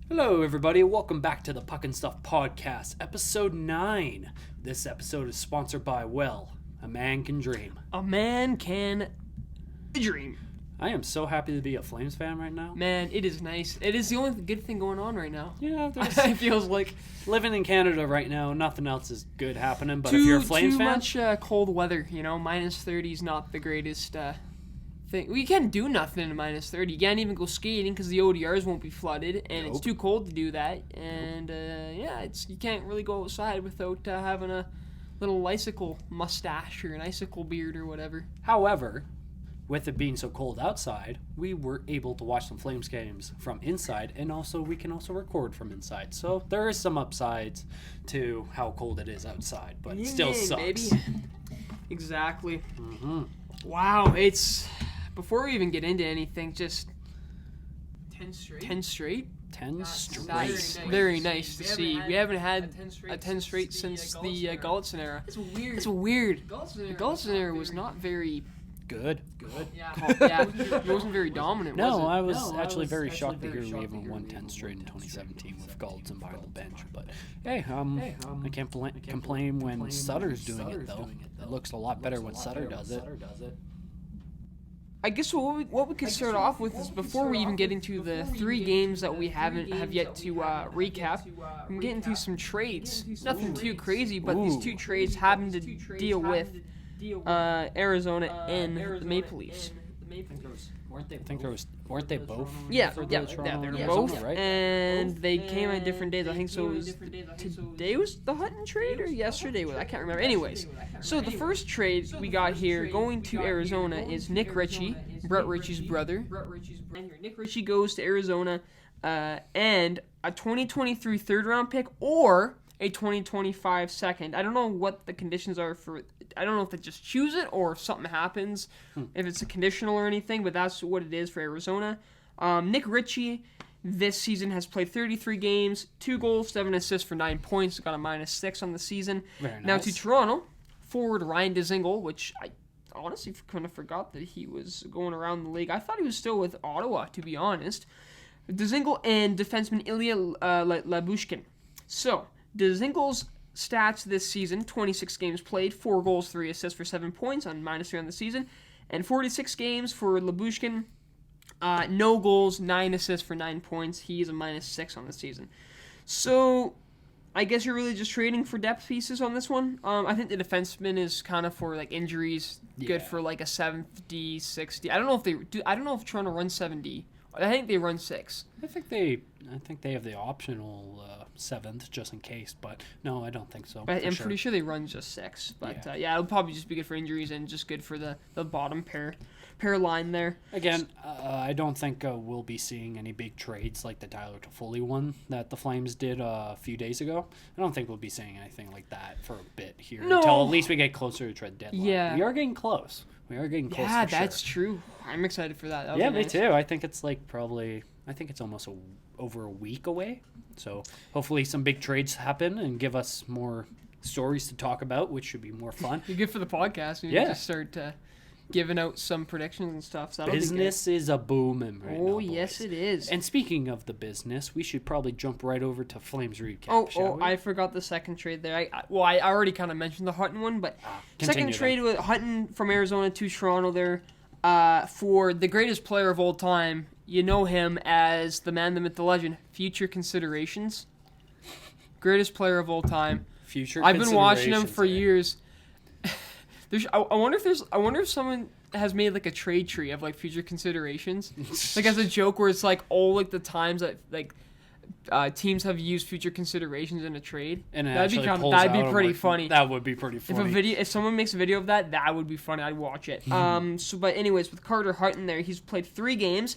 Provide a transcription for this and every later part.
Hello, everybody. Welcome back to the Puck and Stuff Podcast, episode 9. This episode is sponsored by, A Man Can Dream. A man can dream. I am so happy to be a Flames fan right now. Man, it is nice. It is the only good thing going on right now. Yeah, It feels like living in Canada right now, nothing else is good happening. But if you're a Flames fan, too much cold weather. Minus 30 is not the greatest thing. We can't do nothing in minus 30. You can't even go skating because the ODRs won't be flooded, and It's too cold to do that. And you can't really go outside without having a little icicle mustache or an icicle beard or whatever. However, with it being so cold outside, we were able to watch some Flames games from inside, and we can also record from inside. So there is some upsides to how cold it is outside, but it still sucks. Baby. Exactly. Mm-hmm. Wow, before we even get into anything, just 10 straight. 10 straight. 10 straight. Nice. Very nice to see. We haven't had a 10 straight since the Gulletson era. It's weird. It's weird. The Gulletson era was not very good. Yeah, it wasn't very dominant, was it? I was actually very shocked to hear we even won 10 straight in 2017 with Gulletson behind the bench. But hey, I can't complain when Sutter's doing it, though. It looks a lot better when Sutter does it. I guess what we could start off with is before we even get into the 3 games that we have yet to recap, we can get into some trades. Nothing too crazy, but these 2 trades happen to deal with Arizona and the Maple Leafs. Weren't they both? Yeah, they're both, right? And they came at different days. I think so. Today was the Hutton trade, or yesterday was? I can't remember. Anyways, so the first trade we got here going to Arizona is Nick Ritchie, Brett Ritchie's brother. Nick Ritchie goes to Arizona, and a 2023 third-round pick or a 2025 second. I don't know what the conditions are for. I don't know if they just choose it or if something happens, if it's a conditional or anything, but that's what it is for Arizona. Nick Ritchie this season has played 33 games, 2 goals, 7 assists for 9 points, got a -6 on the season. Very nice. Now to Toronto, forward Ryan Dzingel, which I honestly kind of forgot that he was going around the league. I thought he was still with Ottawa, to be honest. Dzingel and defenseman Ilya Labushkin. So, Dzingel's stats this season: 26 games played, 4 goals, 3 assists for 7 points on -3 on the season, and 46 games for Labushkin, no goals, 9 assists for 9 points. He is a -6 on the season. So I guess you're really just trading for depth pieces on this one. I think the defenseman is kind of for like injuries, good for like a 7D, 6D. I don't know if they do. I don't know if Toronto runs 7D. I think they run 6. I think they have the optional 7th just in case, but no, I don't think so. I'm pretty sure they run just 6. But it'll probably just be good for injuries and just good for the bottom pair line there. Again, I don't think we'll be seeing any big trades like the Tyler Toffoli one that the Flames did a few days ago. I don't think we'll be seeing anything like that for a bit here until at least we get closer to trade deadline. Yeah. We are getting close. Yeah, that's true. I'm excited for that. Yeah, me too. I think it's it's almost over a week away. So hopefully some big trades happen and give us more stories to talk about, which should be more fun. You're good for the podcast. We just start giving out some predictions and stuff. So business is a booming right now, boys. Yes, it is. And speaking of the business, we should probably jump right over to Flames recap. Oh, I forgot the second trade there. I already kind of mentioned the Hutton one, but second trade with Hutton from Arizona to Toronto there for the greatest player of all time. You know him as the man, the myth, the legend. Future Considerations. Greatest player of all time. I've been watching him for years. I wonder if someone has made like a trade tree of like future considerations, like as a joke where it's like all like the times that like teams have used future considerations in a trade. And that'd be pretty funny. That would be pretty funny. If someone makes a video of that, that would be funny. I'd watch it. But anyways, with Carter Hutton there, he's played 3 games,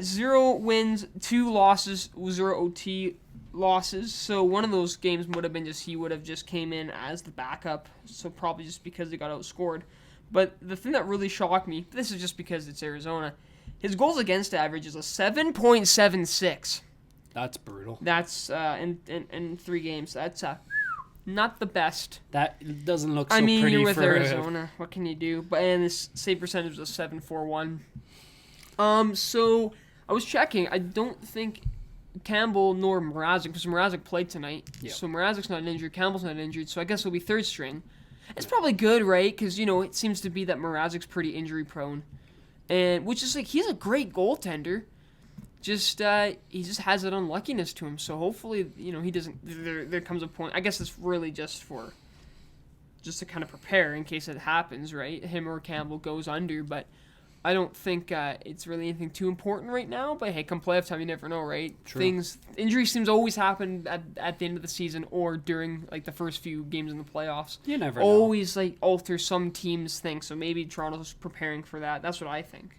0 wins, 2 losses, 0 OT losses. So one of those games would have been he would have just came in as the backup. So probably just because they got outscored. But the thing that really shocked me, this is just because it's Arizona, his goals against average is a 7.76. That's brutal. That's in 3 games. That's not the best. That doesn't look so pretty. You're with Arizona. What can you do? But his save percentage was 7.41. So I was checking. I don't think Campbell nor Mrazek, because Mrazek played tonight. Yep. So Mrazek's not injured, Campbell's not injured, so I guess he'll be third string. It's probably good, right? Because, it seems to be that Mrazek's pretty injury prone. And which is he's a great goaltender. Just he just has that unluckiness to him. So hopefully, he doesn't. There comes a point. I guess it's really just to kind of prepare in case it happens, right? Him or Campbell goes under, but I don't think it's really anything too important right now. But hey, come playoff time, you never know, right? True. Injuries seems always happen at the end of the season or during the first few games in the playoffs. You never know. Always alter some teams' things. So maybe Toronto's preparing for that. That's what I think.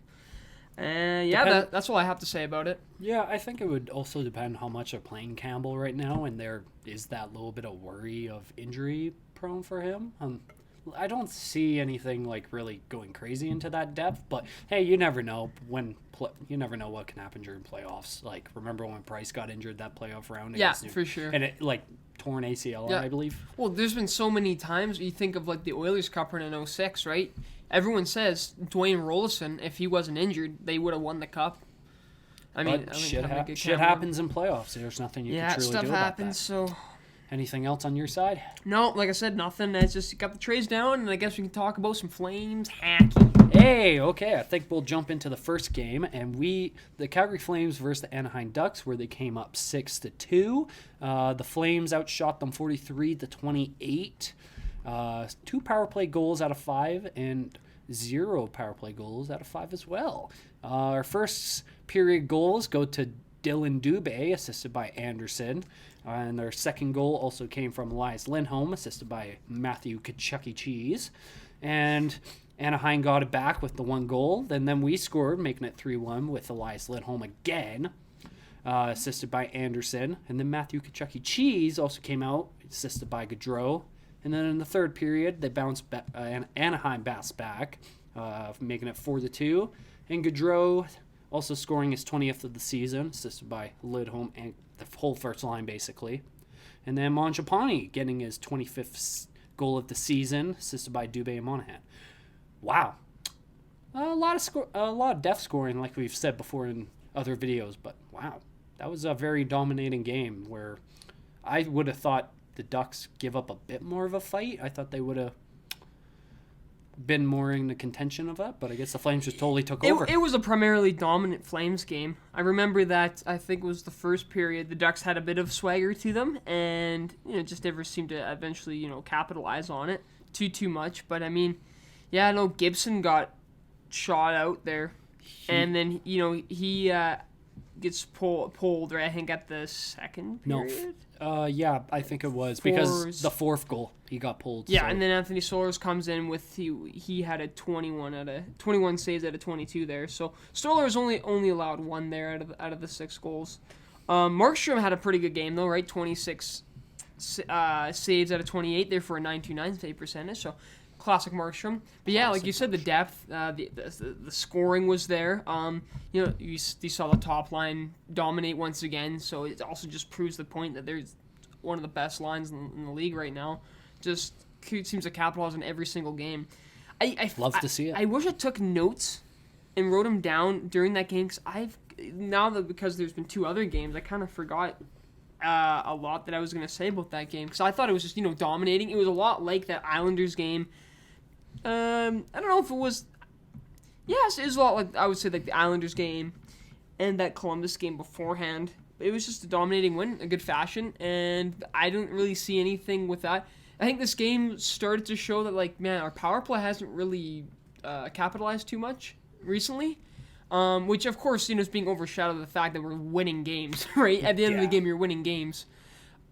That's all I have to say about it. Yeah, I think it would also depend how much they're playing Campbell right now, and there is that little bit of worry of injury prone for him. I don't see anything really going crazy into that depth, but hey, you never know you never know what can happen during playoffs. Remember when Price got injured that playoff round? Yeah, for sure. And it torn ACL, I believe. Well, there's been so many times you think of the Oilers Cup run in 06, right? Everyone says Dwayne Rollison, if he wasn't injured, they would have won the cup. Shit happens in playoffs. There's nothing you can truly do about that. Yeah, stuff happens, so... Anything else on your side? No, like I said, nothing. It's just got the trays down, and I guess we can talk about some Flames hockey. Hey, okay. I think we'll jump into the first game, and the Calgary Flames versus the Anaheim Ducks, where they came up 6-2. The Flames outshot them 43-28. 2 power play goals out of 5, and 0 power play goals out of 5 as well. Our first period goals go to Dylan Dubé, assisted by Anderson. And their second goal also came from Elias Lindholm, assisted by Matthew Kachuk Cheese. And Anaheim got it back with the 1 goal. Then we scored, making it 3-1 with Elias Lindholm again, assisted by Anderson. And then Matthew Kachuk Cheese also came out, assisted by Gaudreau. And then in the third period, they bounced back, Anaheim bounced back, making it 4-2. And Gaudreau also scoring his 20th of the season, assisted by Lindholm and the whole first line, basically. And then Mangiapane getting his 25th goal of the season, assisted by Dubé and Monahan. Wow. A lot of depth scoring, like we've said before in other videos, but wow. That was a very dominating game where I would have thought the Ducks give up a bit more of a fight. I thought they would have been more in the contention of that, but I guess the Flames just totally took over. It was a primarily dominant Flames game. I remember that, I think it was the first period, the Ducks had a bit of swagger to them, and just never seemed to eventually, capitalize on it too much. But Gibson got shot out there, and then, he gets pulled, right, I think at the second period? Yeah, I think it was because the fourth goal he got pulled. Yeah, so. And then Anthony Stolarz comes in with he had a 21 saves out of 22 there. So Stolarz only allowed 1 there out of the 6 goals. Markstrom had a pretty good game though, right? 26 saves out of 28 there for a .929 save percentage. So classic Markstrom. But yeah, like you said, the depth, the scoring was there. You saw the top line dominate once again. So it also just proves the point that there's one of the best lines in the league right now. Just seems to capitalize on every single game. Love to see it. I wish I took notes and wrote them down during that game because there's been 2 other games, I kind of forgot a lot that I was going to say about that game because I thought it was just dominating. It was a lot like that Islanders game. I don't know if it was. Yes, it was a lot like I would say like the Islanders game and that Columbus game beforehand. It was just a dominating win, a good fashion, and I didn't really see anything with that. I think this game started to show that our power play hasn't really capitalized too much recently. Which of course is being overshadowed by the fact that we're winning games, right? At the end of the game, you're winning games.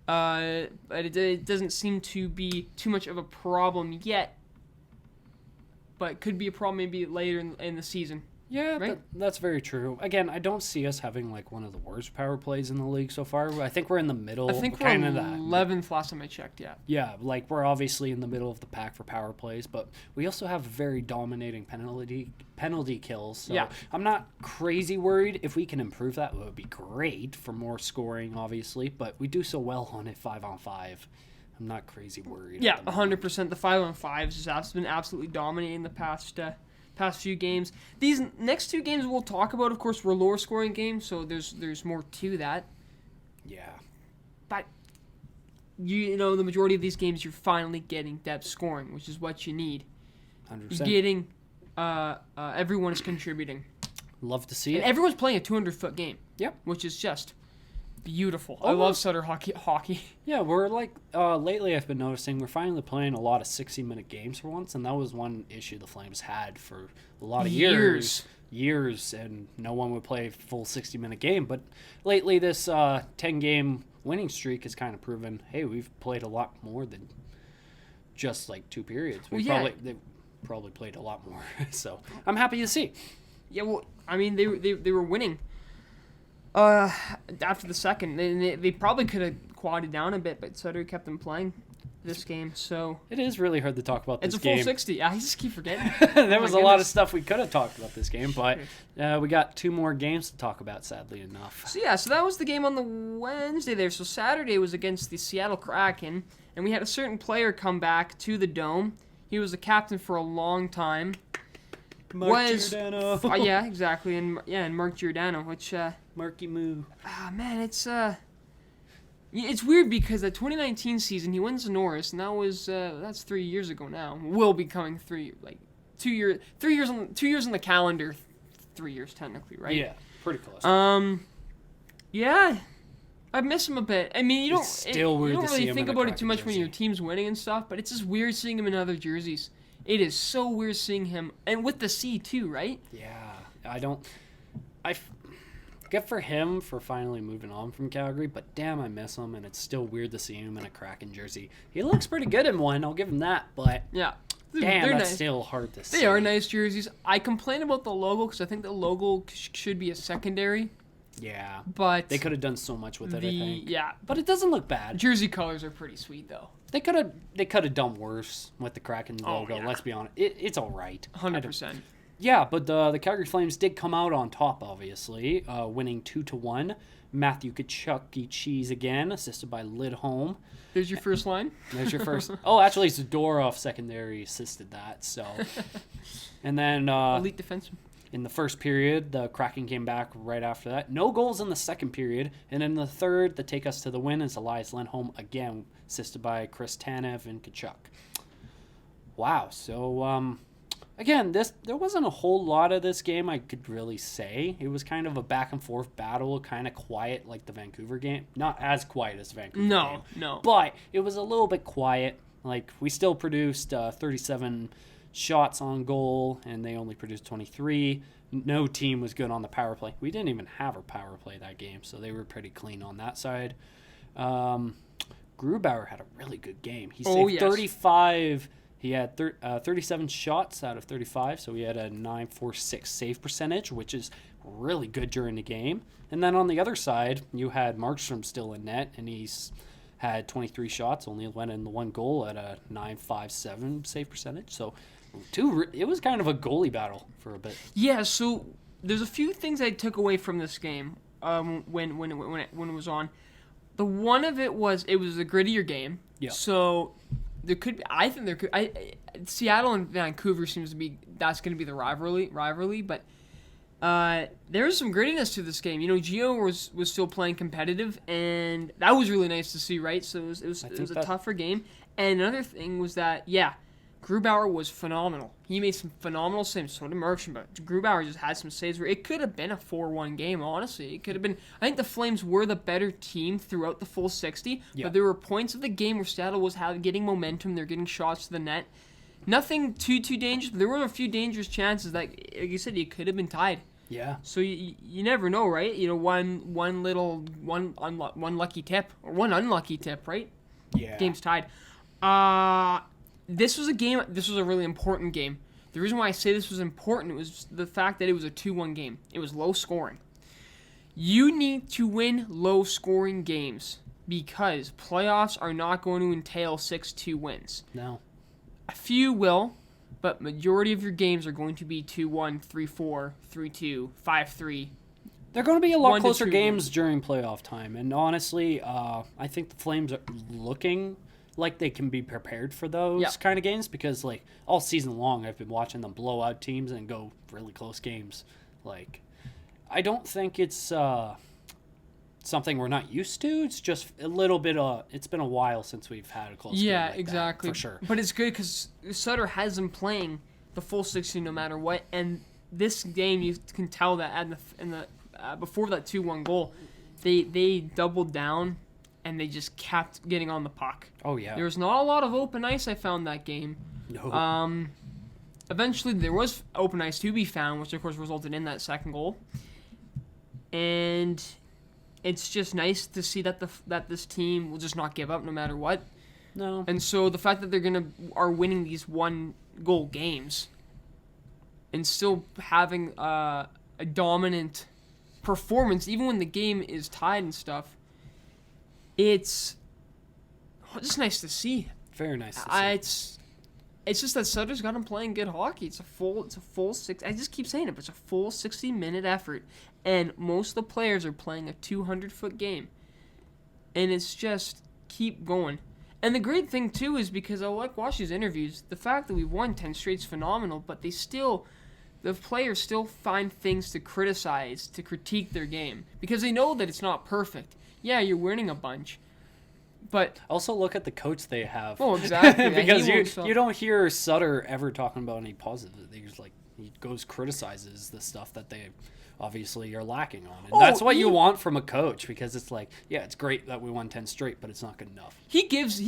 But it doesn't seem to be too much of a problem yet. But could be a problem maybe later in the season. Yeah, right? That's very true. Again, I don't see us having one of the worst power plays in the league so far. I think we're in the middle. I think we're 11th last time I checked, yeah. Yeah, we're obviously in the middle of the pack for power plays, but we also have very dominating penalty kills. So yeah. I'm not crazy worried. If we can improve that, it would be great for more scoring, obviously, but we do so well on it 5-on-5. I'm not crazy worried. Yeah, 100%. The 5-on-5s has been absolutely dominating the past few games. These next 2 games we'll talk about, of course, were lower scoring games, so there's more to that. Yeah. But the majority of these games, you're finally getting depth scoring, which is what you need. 100%. You're getting everyone is contributing. Love to see And it. everyone's playing a 200-foot game. Yep. Which is just beautiful. I Almost. love Sutter hockey. Yeah, we're like, lately I've been noticing we're finally playing a lot of 60-minute games for once, and that was one issue the Flames had for a lot of years, and no one would play a full 60-minute game. But lately this 10-game winning streak has kind of proven, hey, we've played a lot more than just like 2 periods. They probably played a lot more, so I'm happy to see. Yeah, well, I mean, they were winning after the second. They probably could have quieted down a bit, but Sutter kept them playing this game. So it is really hard to talk about this game. It's a full 60. I just keep forgetting. There was a lot of stuff we could have talked about this game, but we got 2 more games to talk about, sadly enough. So that was the game on the Wednesday there. So Saturday was against the Seattle Kraken, and we had a certain player come back to the Dome. He was the captain for a long time. Giordano. Yeah, exactly, and Mark Giordano, which Marky Moo. Man, it's weird because the 2019 season he wins the Norris, and that's 3 years ago now. Will be coming 2 years, 3 years on 2 years on the calendar, 3 years technically, right? Yeah, pretty close. Yeah, I miss him a bit. I mean, you don't really think about it too much when your team's winning and stuff, but it's just weird seeing him in other jerseys. It is so weird seeing him, and with the C too, right? Yeah, good for him for finally moving on from Calgary, but damn, I miss him, and it's still weird to see him in a Kraken jersey. He looks pretty good in one, I'll give him that, but yeah, damn, they're that's nice. still hard to see. They are nice jerseys. I complain about the logo because I think the logo should be a secondary. Yeah, but they could have done so much with it, I think. Yeah, but it doesn't look bad. Jersey colors are pretty sweet, though. They could have done worse with the Kraken logo. Yeah. Let's be honest, it's all right. 100%. Yeah, but the Calgary Flames did come out on top, obviously, winning 2-1. Matthew Tkachuk cheese again, assisted by Lidholm. There's your first line. There's your first. Oh, actually, Zadorov secondary assisted that. So, and then elite defenseman. In the first period, the Kraken came back right after that. No goals in the second period. And in the third, the take us to the win is Elias Lindholm, again, assisted by Chris Tanev and Tkachuk. Wow. So, again, there wasn't a whole lot of this game I could really say. It was kind of a back-and-forth battle, kind of quiet like the Vancouver game. Not as quiet as the Vancouver game. No. But it was a little bit quiet. Like, we still produced 37 shots on goal, and they only produced 23. No team was good on the power play. We didn't even have a power play that game, so they were pretty clean on that side. Grubauer had a really good game. He saved 35. He had 37 shots out of 35, so he had a .946 save percentage, which is really good during the game. And then on the other side, you had Markstrom still in net, and he's had 23 shots, only went in the 1 goal at a .957 save percentage. So it was kind of a goalie battle for a bit. Yeah, so there's a few things I took away from this game when it was on. The one of it was a grittier game. Yeah. So there could be, Seattle and Vancouver seems to be, that's going to be the rivalry, but there was some grittiness to this game. Gio was still playing competitive, and that was really nice to see, right? So it was a tougher game. And another thing was that, Grubauer was phenomenal. He made some phenomenal saves. So did Markstrom, but Grubauer just had some saves where it could have been a 4-1 game, honestly. It could have been. I think the Flames were the better team throughout the full 60, but there were points of the game where Seattle was getting momentum. They're getting shots to the net. Nothing too dangerous, but there were a few dangerous chances that, like you said, you could have been tied. Yeah. So you never know, right? One lucky tip, or one unlucky tip, right? Yeah. Game's tied. This was a really important game. The reason why I say this was important was the fact that it was a 2-1 game. It was low scoring. You need to win low scoring games because playoffs are not going to entail 6-2 wins. No. A few will, but majority of your games are going to be 2-1, 3-4, 3-2, 5-3. They're going to be a lot closer games during playoff time. And honestly, I think the Flames are looking like they can be prepared for those kind of games because, like, all season long I've been watching them blow out teams and go really close games. Like, I don't think it's something we're not used to. It's just a little bit it's been a while since we've had a close game like exactly. that, for sure. But it's good because Sutter has them playing the full 60 no matter what. And this game, you can tell that before that 2-1 goal, they doubled down and they just kept getting on the puck. Oh, yeah. There was not a lot of open ice, I found, that game. No. Eventually, there was open ice to be found, which, of course, resulted in that second goal. And it's just nice to see that that this team will just not give up no matter what. No. And so the fact that are winning these 1-goal games and still having a dominant performance, even when the game is tied and stuff, it's just nice to see. Very nice to see. It's just that Sutter's got him playing good hockey. It's a full six. I just keep saying it, but it's a full 60-minute effort, and most of the players are playing a 200-foot game, and it's just keep going. And the great thing too is because I like watching these interviews. The fact that we've won 10 straight is phenomenal, but the players still find things to criticize, to critique their game because they know that it's not perfect. Yeah, you're winning a bunch. But also look at the coach they have. Oh, exactly. Because you don't hear Sutter ever talking about any positive things. Like, he goes criticizes the stuff that they obviously are lacking on. And that's what you want from a coach, because it's like, yeah, it's great that we won 10 straight, but it's not good enough. He gives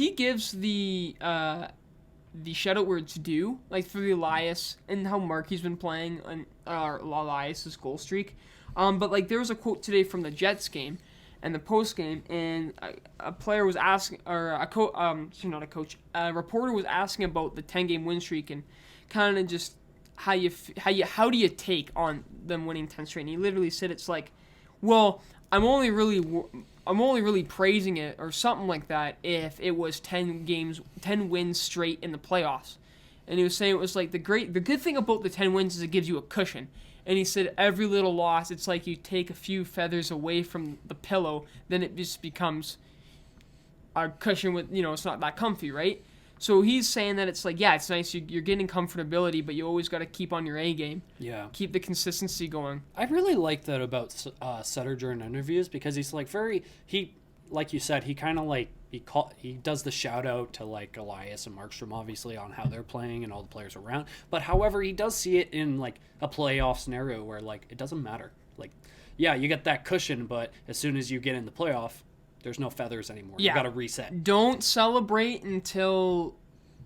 the shutout words due, like for the Elias and how Markey's been playing on Elias's goal streak. But like there was a quote today from the Jets game and the post game, and a player was asking, or a reporter was asking about the 10-game win streak and kind of just how do you take on them winning 10 straight. And he literally said it's like, well, I'm only really praising it or something like that if it was 10 wins straight in the playoffs. And he was saying it was like the good thing about the 10 wins is it gives you a cushion. And he said every little loss, it's like you take a few feathers away from the pillow, then it just becomes a cushion with, it's not that comfy, right? So he's saying that it's like, yeah, it's nice, you're getting comfortability, but you always got to keep on your A game. Yeah. Keep the consistency going. I really like that about Sutter during interviews, because he's like like you said, he kind of like, he does the shout out to like Elias and Markstrom, obviously, on how they're playing and all the players around. But however, he does see it in like a playoff scenario where like it doesn't matter. Like, yeah, you get that cushion, but as soon as you get in the playoff, there's no feathers anymore. Yeah. You got to reset. Don't celebrate until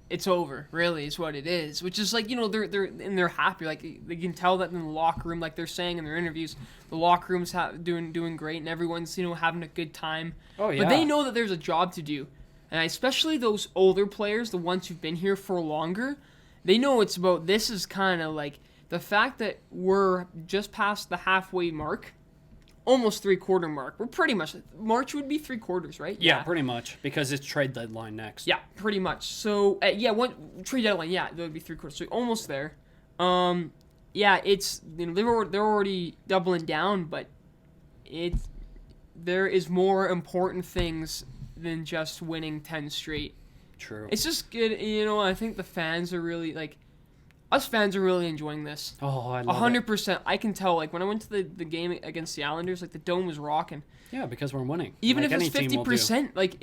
it's over. Really, is what it is. Which is like, they're happy. Like they can tell that in the locker room, like they're saying in their interviews, the locker room's doing great, and everyone's having a good time. Oh yeah. But they know that there's a job to do, and especially those older players, the ones who've been here for longer, they know it's about. This is kind of like the fact that we're just past the halfway mark. Almost 3/4 mark. We're pretty much March would be 3/4, right? Yeah, pretty much, because it's trade deadline next. Yeah, pretty much. So one trade deadline. Yeah, that would be 3/4. So almost there. Yeah, it's they're already doubling down, but there is more important things than just winning 10 straight. True. It's just good. I think the fans are really like. Us fans are really enjoying this. Oh, I love 100%. I can tell. Like when I went to the game against the Islanders, like the dome was rocking. Yeah, because we're winning. Even if it's 50%, like.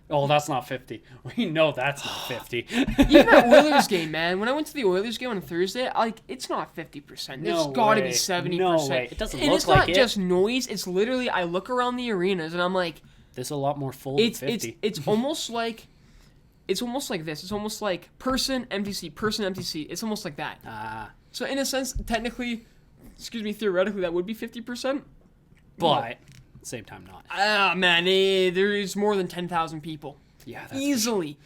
That's not 50. We know that's not 50. Even that Oilers game, man. When I went to the Oilers game on Thursday, it's not 50%. It's got to be 70%. No way. It doesn't look like it. And it's not just noise. It's literally I look around the arenas and I'm like. There's a lot more full than 50. It's almost like. It's almost like this. It's almost like person, empty seat, person, empty seat. It's almost like that. So in a sense, technically, theoretically, that would be 50%. But at the same time, not. Man, there is more than 10,000 people. Yeah, that's easily.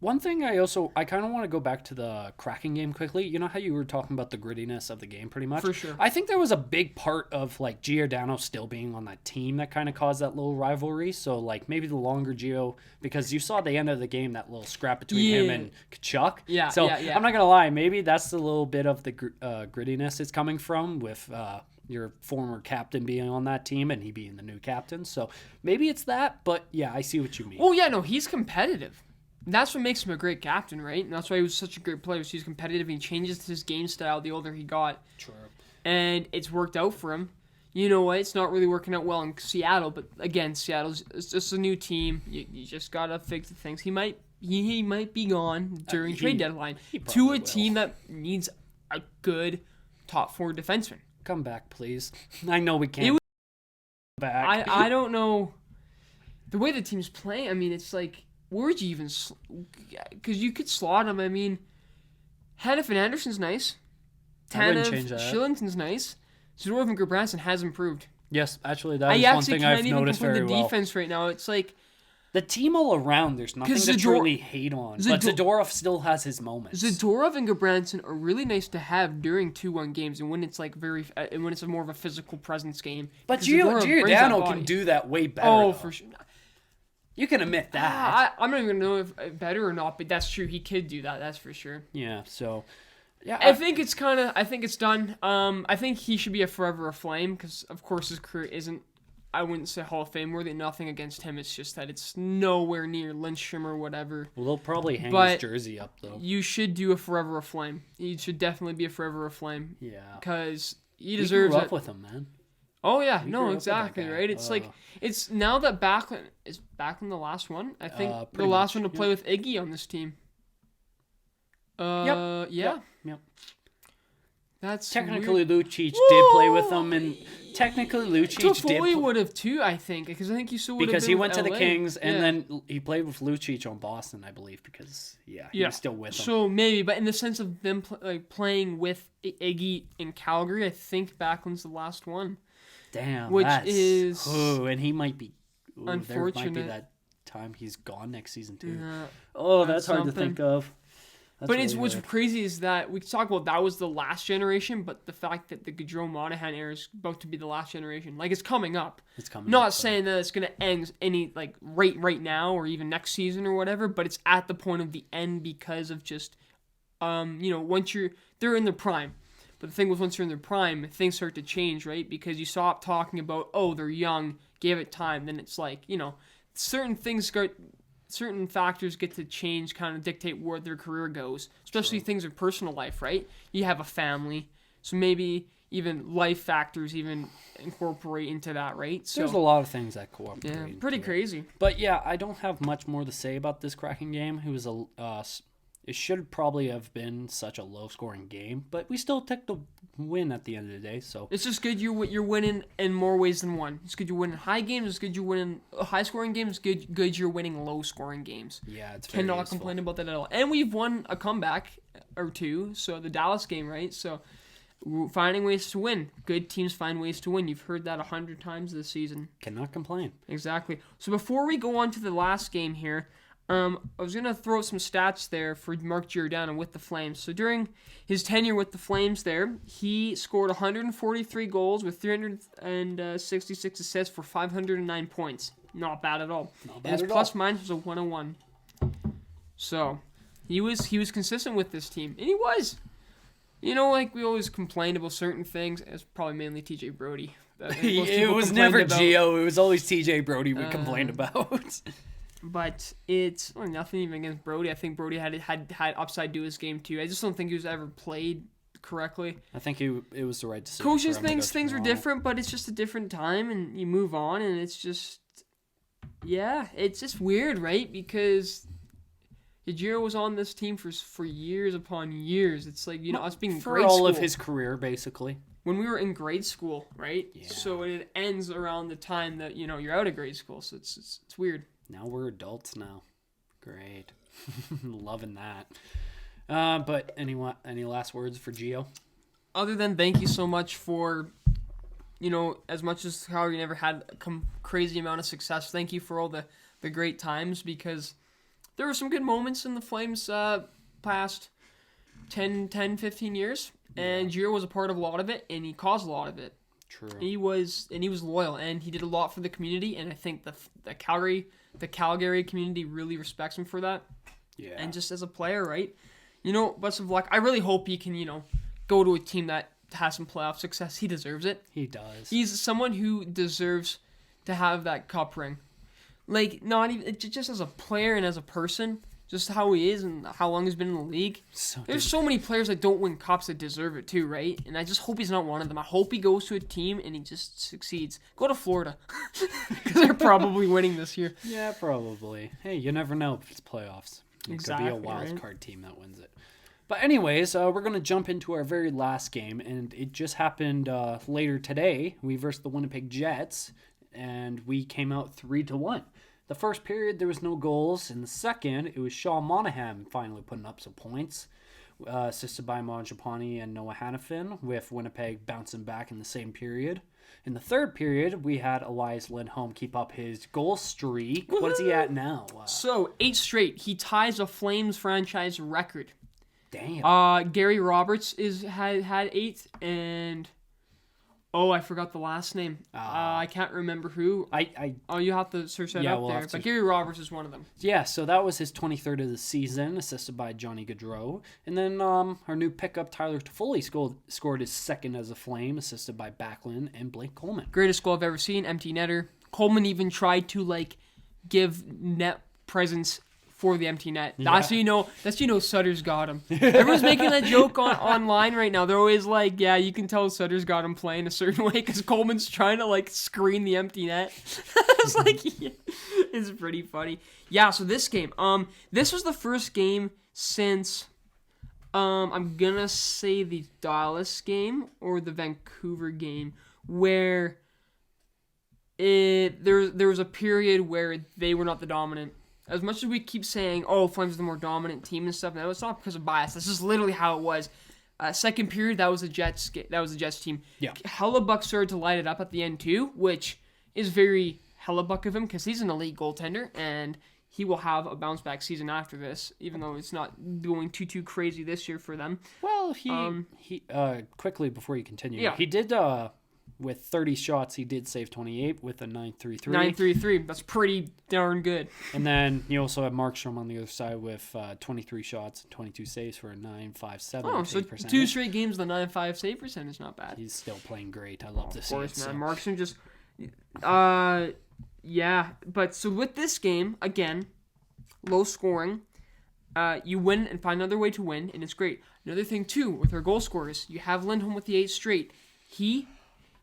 One thing I kind of want to go back to the Kraken game quickly. You know how you were talking about the grittiness of the game pretty much? For sure. I think there was a big part of like Giordano still being on that team that kind of caused that little rivalry. So like maybe the longer Gio, because you saw the end of the game, that little scrap between him and Kachuk. Yeah, so yeah. I'm not going to lie. Maybe that's the little bit of the grittiness it's coming from with your former captain being on that team and he being the new captain. So maybe it's that, but yeah, I see what you mean. Oh, yeah, no, he's competitive. That's what makes him a great captain, right? And that's why he was such a great player. So he's competitive. And he changes his game style the older he got. True. And it's worked out for him. you know what, it's not really working out well in Seattle, but again, Seattle's it's just a new team. You just got to fix the things. He might be gone during trade deadline to a team that needs a good top 4 defenseman. Come back, please. I know we can't back. I don't know the way the team's playing. I mean, it's like, where'd you even, because you could slot him. I mean, Hannafin Anderson's nice. wouldn't change that. Shillington's nice. Zadorov and Gabranson has improved. Yes, actually, that is one thing I've noticed very well. The defense right now, it's like the team all around. There's nothing to truly hate on, but Zadorov still has his moments. Zadorov and Gabranson are really nice to have during 2-1 games, and when it's like and when it's more of a physical presence game. But Giordano can do that way better. Oh, for sure. You can admit that. I'm not even gonna know if better or not, but that's true. He could do that. That's for sure. Yeah. So. Yeah, I think it's done. I think he should be a forever a Flame because, of course, his career isn't, I wouldn't say Hall of Fame worthy. Nothing against him. It's just that it's nowhere near Lindstrom or whatever. Well, they'll probably hang his jersey up, though. You should do a forever a Flame. He should definitely be a forever a Flame. Yeah. Because he deserves it. We grew up with him, man. Oh, yeah. No, exactly, right? It's like, it's now that Backlund, is Backlund the last one? I think the last one to play with Iggy on this team. Yeah. Yep. That's technically weird. Lucic did play with them, and technically Lucic Toffoli would have too. I think because I think you still would have because been he went with to LA. the Kings, and then he played with Lucic on Boston, I believe. Because he was still with them. So maybe, but in the sense of them playing with Iggy in Calgary, I think Backlund's the last one. Damn, which is and he might be. Unfortunate. There might be that time he's gone next season too. That's hard to think of. But what's crazy is that we talk about that was the last generation, but the fact that the Gaudreau Monahan era is about to be the last generation, like it's coming up. It's coming. Not saying that it's gonna end any like right now or even next season or whatever, but it's at the point of the end because of just, once they're in their prime. But the thing was, once you're in their prime, things start to change, right? Because you stop talking about, they're young, give it time. Then it's like, certain factors get to change, kind of dictate where their career goes, especially things in personal life, right? You have a family, so maybe even life factors even incorporate into that, right? So there's a lot of things that cooperate. Yeah, pretty crazy. But yeah, I don't have much more to say about this Kraken game. It was it should probably have been such a low-scoring game, but we still took the win at the end of the day. So it's just good you're winning in more ways than one. It's good you're winning high games. It's good you're winning high-scoring games. It's good you're winning low-scoring games. Yeah, it's very cannot useful. complain about that at all. And we've won a comeback or two. So the Dallas game, right? So we're finding ways to win. Good teams find ways to win. You've heard that 100 times this season. Cannot complain. Exactly. So before we go on to the last game here. I was going to throw some stats there for Mark Giordano with the Flames. So during his tenure with the Flames there, he scored 143 goals with 366 assists for 509 points. Not bad at all. And his plus-minus was a 101. So he was consistent with this team. And he was. Like we always complained about certain things. It's probably mainly TJ Brody. It was never Gio. It was always TJ Brody we complained about. But it's nothing even against Brody. I think Brody had upside to his game too. I just don't think he was ever played correctly. I think it was the right decision. Coaches thinks things are different, but it's just a different time, and you move on, and it's just, it's just weird, right? Because Ejiro was on this team for years upon years. It's like us being in for grade all school. of his career, basically. When we were in grade school, right? Yeah. So it ends around the time that you're out of grade school. So it's weird. Now we're adults now. Great. Loving that. But any last words for Gio? Other than thank you so much for, as much as Calgary never had a crazy amount of success, thank you for all the great times because there were some good moments in the Flames past 10, 15 years. And Gio was a part of a lot of it, and he caused a lot of it. True. He was loyal, and he did a lot for the community, and I think the Calgary community really respects him for that. Yeah. And just as a player, right? Best of luck. I really hope he can, go to a team that has some playoff success. He deserves it. He does. He's someone who deserves to have that cup ring. Like, not even just as a player and as a person, just how he is and how long he's been in the league. There's so many players that don't win cups that deserve it too, right? And I just hope he's not one of them. I hope he goes to a team and he just succeeds. Go to Florida. Because they're probably winning this year. Yeah, probably. Hey, you never know if it's playoffs. It Exactly, could be a wild right? card team that wins it. But anyways, we're going to jump into our very last game, and it just happened later today. We versed the Winnipeg Jets, and we came out 3-1. The first period, there was no goals. In the second, it was Sean Monahan finally putting up some points, assisted by Manjapani and Noah Hannafin, with Winnipeg bouncing back in the same period. In the third period, we had Elias Lindholm keep up his goal streak. Woo-hoo! What is he at now? So, 8 straight. He ties a Flames franchise record. Damn. Gary Roberts had 8, and I forgot the last name. I can't remember who. You have to search that up there. But Gary Roberts is one of them. Yeah, so that was his 23rd of the season, assisted by Johnny Gaudreau. And then our new pickup, Tyler Toffoli, scored his second as a Flame, assisted by Backlund and Blake Coleman. Greatest goal I've ever seen, empty netter. Coleman even tried to give net presence for the empty net. Yeah. That's how you know Sutter's got him. Everyone's making that joke online right now. They're always like, yeah, you can tell Sutter's got him playing a certain way because Coleman's trying to screen the empty net. It's yeah, it's pretty funny. Yeah, so this game, this was the first game since I'm gonna say the Dallas game or the Vancouver game where there was a period where they were not the dominant. As much as we keep saying, Flames are the more dominant team and stuff, no, it's not because of bias. This is literally how it was. Second period, that was the Jets team. Yeah. Hellebuck started to light it up at the end too, which is very Hellebuck of him because he's an elite goaltender and he will have a bounce back season after this, even though it's not going too crazy this year for them. Well, he quickly before you continue, yeah. He did with 30 shots, he did save 28 with a 9.33. 9.33. That's pretty darn good. And then you also have Markstrom on the other side with 23 shots and 22 saves for a 9.57. Oh, so percentage. 2 straight games, the 9.5 save percentage is not bad. He's still playing great. I love to see it. Of course, man. Markstrom just... yeah. But so with this game, again, low scoring, you win and find another way to win, and it's great. Another thing, too, with our goal scorers, you have Lindholm with the 8 straight.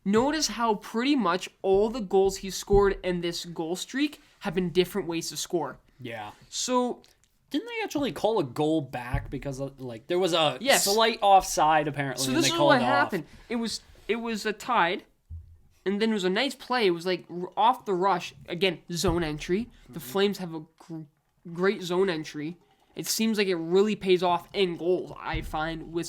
Notice how pretty much all the goals he scored in this goal streak have been different ways to score. Yeah. So, didn't they actually call a goal back because there was a slight offside apparently? So this is what happened. It was a tied, and then it was a nice play. It was off the rush again, zone entry. The Flames have a great zone entry. It seems like it really pays off in goals, I find, with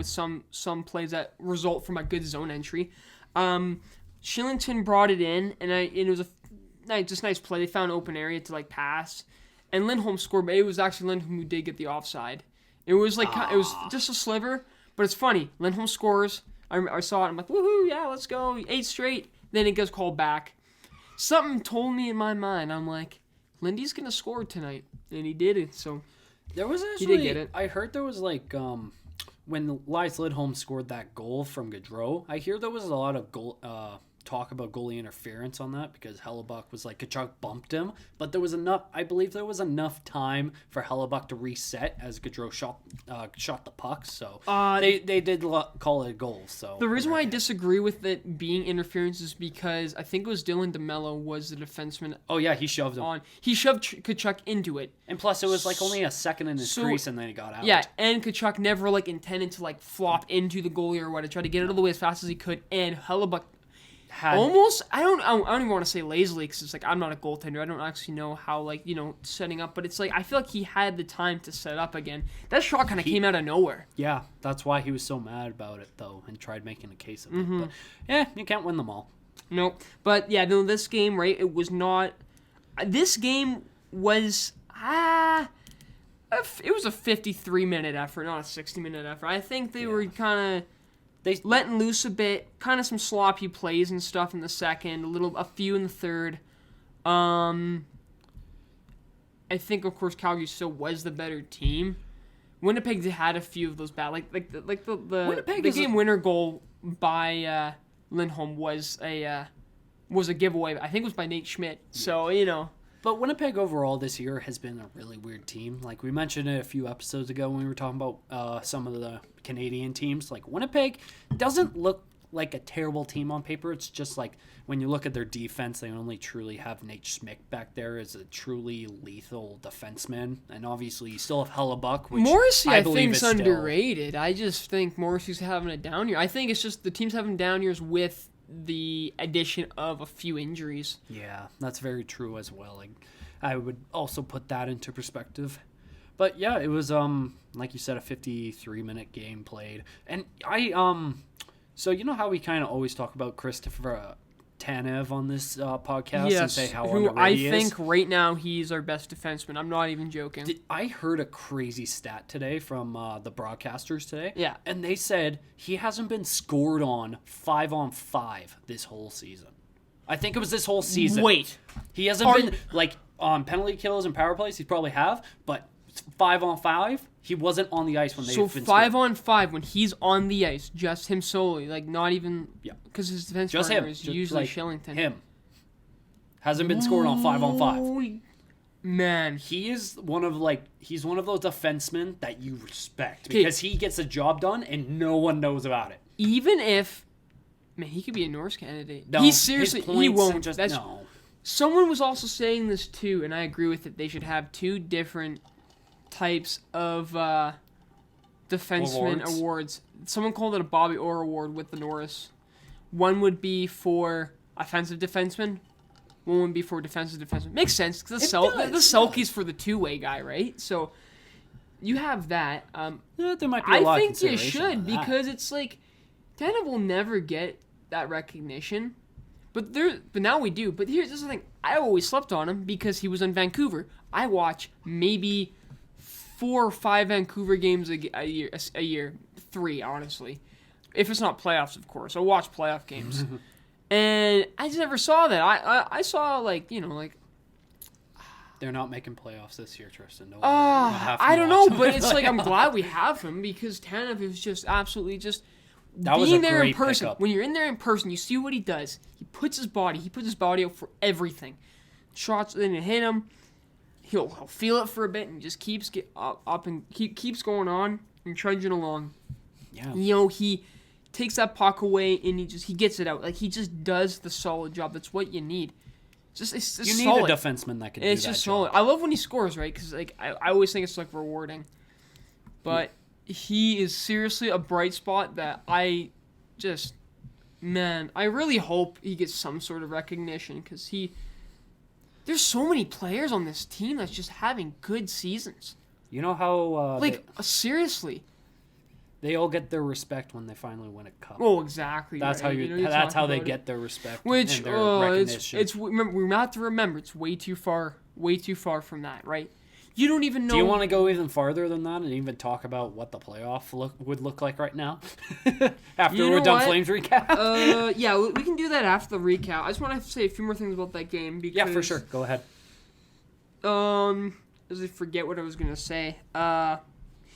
some plays that result from a good zone entry. Shillington brought it in, and it was a nice play. They found an open area to pass, and Lindholm scored, but it was actually Lindholm who did get the offside. It was it was just a sliver, but it's funny. Lindholm scores. I saw it. I'm like, woohoo, yeah, let's go, 8 straight. Then it gets called back. Something told me in my mind, I'm like, Lindy's gonna score tonight, and he did it. So there was actually, he did get it. I heard there was when Elias Lindholm scored that goal from Gaudreau. I hear there was a lot of talk about goalie interference on that because Hellebuck was Kachuk bumped him, but there was enough. I believe there was enough time for Hellebuck to reset as Gaudreau shot the puck. So they did call it a goal. So the reason why I disagree with it being interference is because I think it was Dylan DeMello was the defenseman. Oh yeah, he shoved him. He shoved Kachuk into it, and plus it was only a second in his crease, and then he got out. Yeah, and Kachuk never intended to flop into the goalie or what. To try to get it all the way as fast as he could, and Hellebuck. Almost, I don't even want to say lazily because it's I'm not a goaltender. I don't actually know how setting up, but it's I feel like he had the time to set up again. That shot kind of came out of nowhere. Yeah, that's why he was so mad about it though, and tried making a case of it. But yeah, you can't win them all. No, but yeah, no, this game, right? It was not. This game was it was a 53-minute effort, not a 60-minute effort. I think they were kind of. They letting loose a bit, kind of some sloppy plays and stuff in the second, a few in the third. I think of course Calgary still was the better team. Winnipeg had a few of those bad, the game winner goal by Lindholm was a giveaway. I think it was by Nate Schmidt. So But Winnipeg overall this year has been a really weird team. Like we mentioned it a few episodes ago when we were talking about some of the Canadian teams. Like Winnipeg doesn't look like a terrible team on paper. It's just like when you look at their defense, they only truly have Nate Schmidt back there as a truly lethal defenseman. And obviously you still have Hellebuck, which Morrissey, I believe think, is is still underrated. I just think Morrissey's having a down year. I think it's just the team's having down years with the addition of a few injuries. Yeah, that's very true as well. Like, I would also put that into perspective. But yeah, it was like you said, a 53-minute game played. And so you know how we kind of always talk about Christopher Tanev on this podcast and say how who underrated I he is? think right now he's our best defenseman. I'm not even joking. I heard a crazy stat today from the broadcasters today. Yeah. And they said he hasn't been scored on 5-on-5 this whole season. I think it was this whole season. Wait. He hasn't been, like, on penalty kills and power plays, he probably have, but 5-on-5, he wasn't on the ice when they've been scored. 5-on-5 when he's on the ice, just him solely, like not even because his defense Just partner him. is Just, usually like, Shillington. Him. Hasn't been scored on 5-on-5. Holy man, He's one of those defensemen that you respect because he gets the job done and no one knows about it. even if he could be a Norris candidate. No, He his seriously points he are won't. just That's no. someone was also saying this too, and I agree with it. They should have two different types of defenseman awards. Someone called it a Bobby Orr award with the Norris. One would be for offensive defenseman. One would be for defensive defenseman. Makes sense because the Selke's for the two-way guy, right? So you have that. There might be a lot I of think you consideration should on that. because it's like Tanev will never get that recognition. But now we do. But here's the thing. I always slept on him because he was in Vancouver. I watch maybe 4 or 5 Vancouver games a year. 3, honestly. If it's not playoffs, of course. I watch playoff games. And I just never saw that. I saw, They're not making playoffs this year, Tristan. No, I don't know, but it's like I'm glad we have him because Tanev is just absolutely just being there in person. Pickup. When you're in there in person, you see what he does. He puts his body out for everything. Shots didn't hit him. He'll feel it for a bit and just keeps up and keeps going on and trudging along. Yeah. You know, he takes that puck away and he gets it out. Like he just does the solid job. That's what you need. It's just You need solid. a defenseman that can do that It's just job. solid. I love when he scores, right? Because like I always think it's like rewarding. But he is seriously a bright spot that I really hope he gets some sort of recognition because there's so many players on this team that's just having good seasons. You know how Seriously. they all get their respect when they finally win a cup. Oh, exactly. That's right. that's how they about get their respect Which and their recognition. we have to remember it's way too far from that, right? You don't even know. Do you want to go even farther than that and even talk about what the playoff would look like right now? After we're done Flames recap? Yeah, we can do that after the recap. I just want to say a few more things about that game because Yeah, for sure. Go ahead. As I forget what I was gonna say.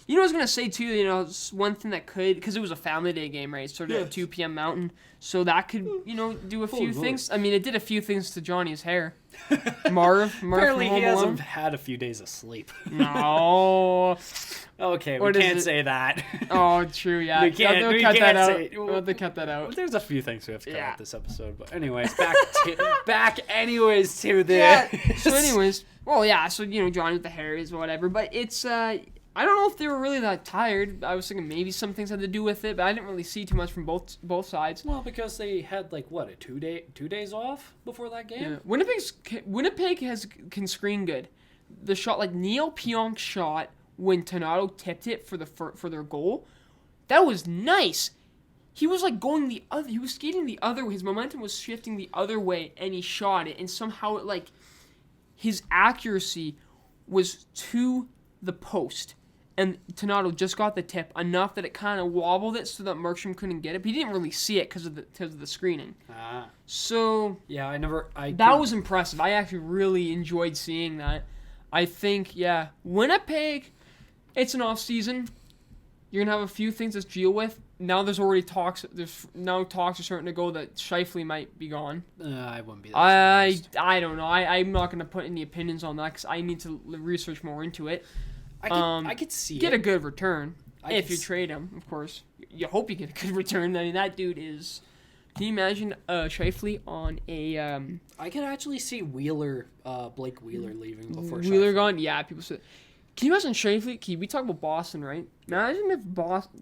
You know what I was going to say, too, one thing that could, because it was a family day game, right? It started at 2 p.m. Mountain, so that could, do a few things. I mean, it did a few things to Johnny's hair. Marv Apparently from he Home Alone. hasn't had a few days of sleep. No. Okay, we What is can't it? say that. Oh, true, yeah. We can't We'll have to cut that out. There's a few things we have to cut Yeah. out this episode, but anyways, back anyways to the... Yeah, so anyways, Johnny with the hair is whatever, but it's, I don't know if they were really that tired. I was thinking maybe some things had to do with it, but I didn't really see too much from both sides. Well, because they had two days off before that game. Yeah. Winnipeg can screen good. The shot, Neil Pionk's shot when Donato tipped it for their goal, that was nice. He was he was skating the other way. His momentum was shifting the other way, and he shot it, and somehow his accuracy was to the post. And Donato just got the tip enough that it kind of wobbled it so that Markstrom couldn't get it. But he didn't really see it because of the screening. So yeah, that was impressive. I actually really enjoyed seeing that. I think Winnipeg. It's an off season. You're gonna have a few things to deal with. now there's already talks. There's now talks are starting to go that Scheifele might be gone. I wouldn't be that surprised. I don't know. I'm not going to put any opinions on that because I need to research more into it. I could see get it. a good return if you s- trade him, of course. You hope you get a good return. I mean, that dude is. Can you imagine Scheifele on a I could actually see Blake Wheeler leaving before Wheeler Scheifele. gone? Yeah, people say. Can you imagine Scheifele? We talk about Boston, right? Imagine if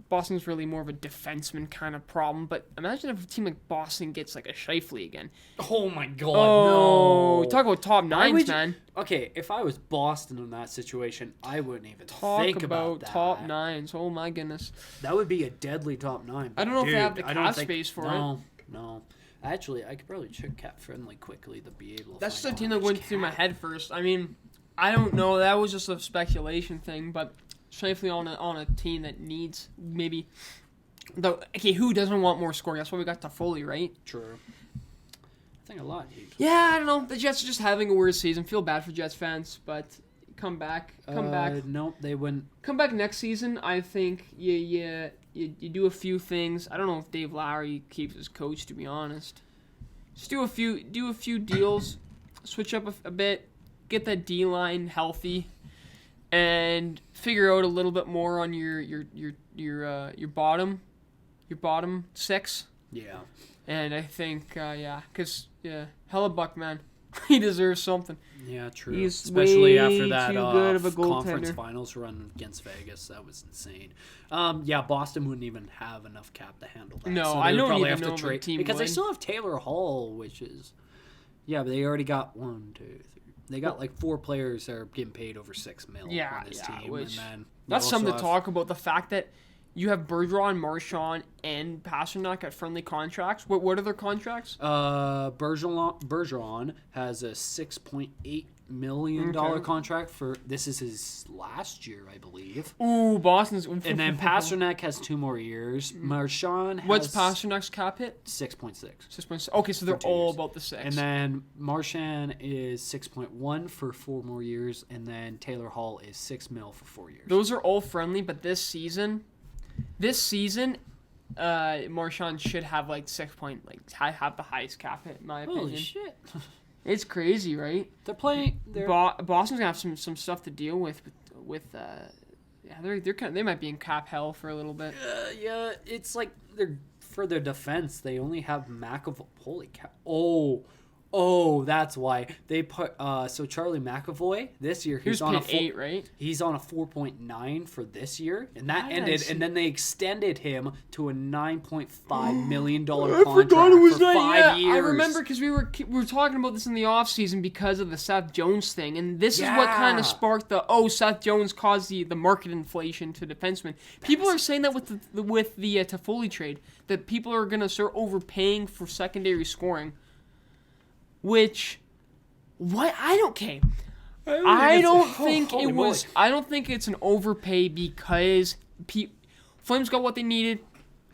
Boston's really more of a defenseman kind of problem, but imagine if a team like Boston gets like a Scheifele again. Oh my god, Oh, no. talk about top Why nines, would you- man. Okay, if I was Boston in that situation, I wouldn't even Talk think about that. top nines. Oh my goodness. That would be a deadly top 9. I don't know if they have the I don't cap think- space for no, No. Actually, I could probably check cap friendly quickly to be able to That's just find the team out that how went much through my cap. head first. I mean, I don't know. That was just a speculation thing, but Scheifele on a team that needs maybe. Who doesn't want more scoring? That's why we got Toffoli, right? True. I think a lot. Yeah, I don't know. The Jets are just having a weird season. Feel bad for Jets fans, but come back. Nope, they wouldn't. Come back next season. I think you do a few things. I don't know if Dave Lowry keeps his coach, to be honest. Just do a few deals, switch up a bit, get that D line healthy, and figure out a little bit more on your bottom six. Yeah. And I think because Hellebuck, man, he deserves something. Yeah, true. He's Especially way after that too good of a conference goaltender. finals run against Vegas, that was insane. Yeah, Boston wouldn't even have enough cap to handle that. No, so I they would don't probably even have know to if a trade team because they would. still have Taylor Hall, which is but they already got 1, 2, 3. They got like 4 players that are getting paid over $6 million on this team, which- and then That's something to have, talk about. The fact that you have Bergeron, Marchand, and Pasternak at friendly contracts. What are their contracts? Bergeron has a $6.8 million contract for this is his last year, I believe. Ooh, Boston's. And then Pasternak has 2 more years. Marchand has What's Pasternak's cap hit? 6.6. 6.6. Okay, so they're 2 all years. about the 6. And then Marchand is 6.1 for 4 more years, and then Taylor Hall is $6 million for 4 years. Those are all friendly, but this season, Marchand should have like 6 point, have the highest cap hit in my opinion. Holy shit! It's crazy, right? They're playing. Boston's gonna have some stuff to deal with. They might be in cap hell for a little bit. Yeah, it's like they're for their defense. They only have McAvoy. Holy cow! Oh, that's why they put. So Charlie McAvoy this year He was he's on a paid 8, right? He's on a 4.9 for this year, and that Why did I ended. see- And then they extended him to a $9.5 million I contract forgot it was for that. 5 Yeah, years. I remember because we were talking about this in the offseason because of the Seth Jones thing, and this is what kind Yeah. of sparked the Seth Jones caused the market inflation to defensemen. People are saying that with the Toffoli trade that people are gonna start overpaying for secondary scoring, which I don't care. I don't think it was. I don't think it's an overpay because Flames got what they needed,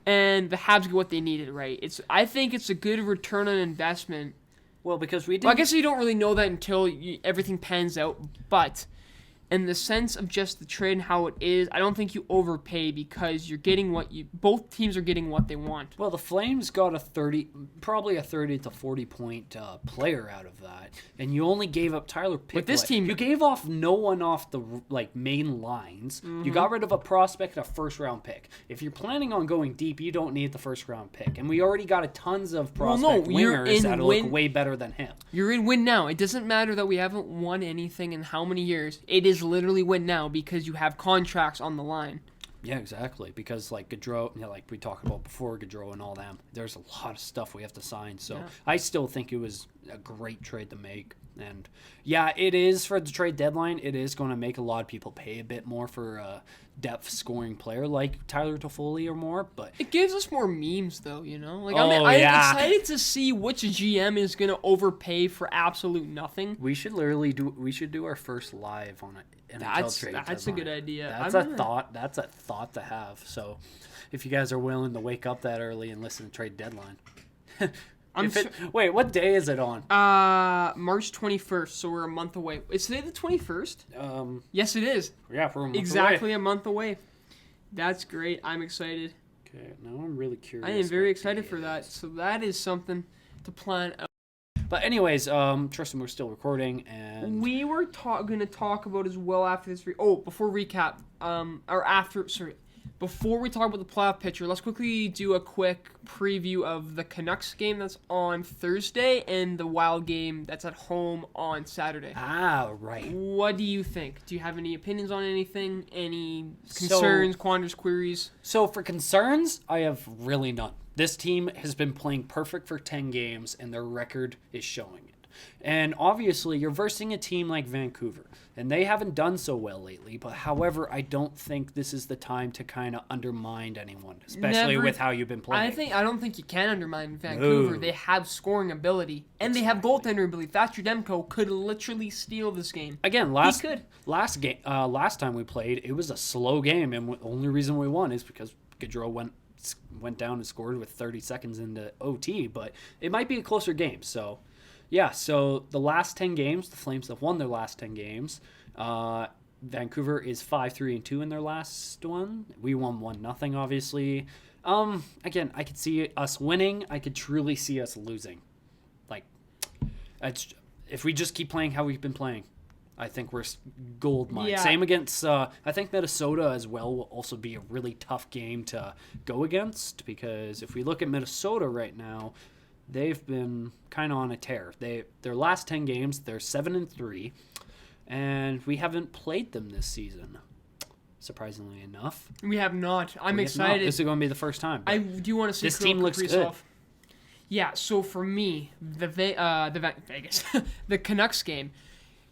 and the Habs got what they needed. Right? I think it's a good return on investment. Well, because we did. Well, I guess you don't really know that until everything pans out. But in the sense of just the trade and how it is, I don't think you overpay because you're getting both teams are getting what they want. Well, the Flames got probably a 30 to 40 point player out of that, and you only gave up Tyler Pickett. With this team, you gave off no one off the main lines. Mm-hmm. You got rid of a prospect, and a first round pick. If you're planning on going deep, you don't need the first round pick, and we already got a tons of prospect you're wingers in that look win- way better than him. You're in win now. It doesn't matter that we haven't won anything in how many years. It is literally win now because you have contracts on the line. Yeah, exactly. Because like Gaudreau, like we talked about before, Gaudreau and all them, there's a lot of stuff we have to sign. So I still think it was a great trade to make. And yeah, it is for the trade deadline. It is going to make a lot of people pay a bit more for a depth scoring player like Tyler Toffoli or more. But It gives us more memes, though, you know? Like, Oh, I'm yeah. excited to see which GM is going to overpay for absolute nothing. we should literally do our first live on an NHL trade. That's a good idea. That's a thought. That's a thought to have. So if you guys are willing to wake up that early and listen to trade deadline. Wait, what day is it on? March 21st, so we're a month away. Is today the 21st? Yes, it is. Yeah, for a month Exactly away. a month away. That's great. I'm excited. Okay, now I'm really curious. I am very what excited day for it that. is. So that is something to plan out. But anyways, Tristan, we're still recording, and We were going to talk about as well after this. Before recap, before we talk about the playoff picture, let's quickly do a quick preview of the Canucks game that's on Thursday and the Wild game that's at home on Saturday. Right. What do you think? Do you have any opinions on anything? Any concerns, quandaries, queries? So for concerns, I have really none. This team has been playing perfect for 10 games, and their record is showing it. And obviously, you're versing a team like Vancouver, and they haven't done so well lately. But however, I don't think this is the time to kind of undermine anyone, especially with how you've been playing. I don't think you can undermine Vancouver. No. They have scoring ability, and they have goaltender ability. Thatcher Demko could literally steal this game. Again, last time we played, it was a slow game, and the only reason we won is because Gaudreau went down and scored with 30 seconds into OT, but it might be a closer game. So, yeah, so the last 10 games, the Flames have won their last 10 games. Vancouver is 5-3-2 in their last one. We won 1-0, obviously. Again, I could see us winning. I could truly see us losing. Like, if we just keep playing how we've been playing, I think we're gold mine. Yeah. Same against, I think Minnesota as well will also be a really tough game to go against, because if we look at Minnesota right now, they've been kind of on a tear. Their last 10 games, they're 7-3, and we haven't played them this season, surprisingly enough. We have not. I'm excited. This is going to be the first time. I do want to see this team looks good. Yeah, so for me, the Vegas, the Canucks game,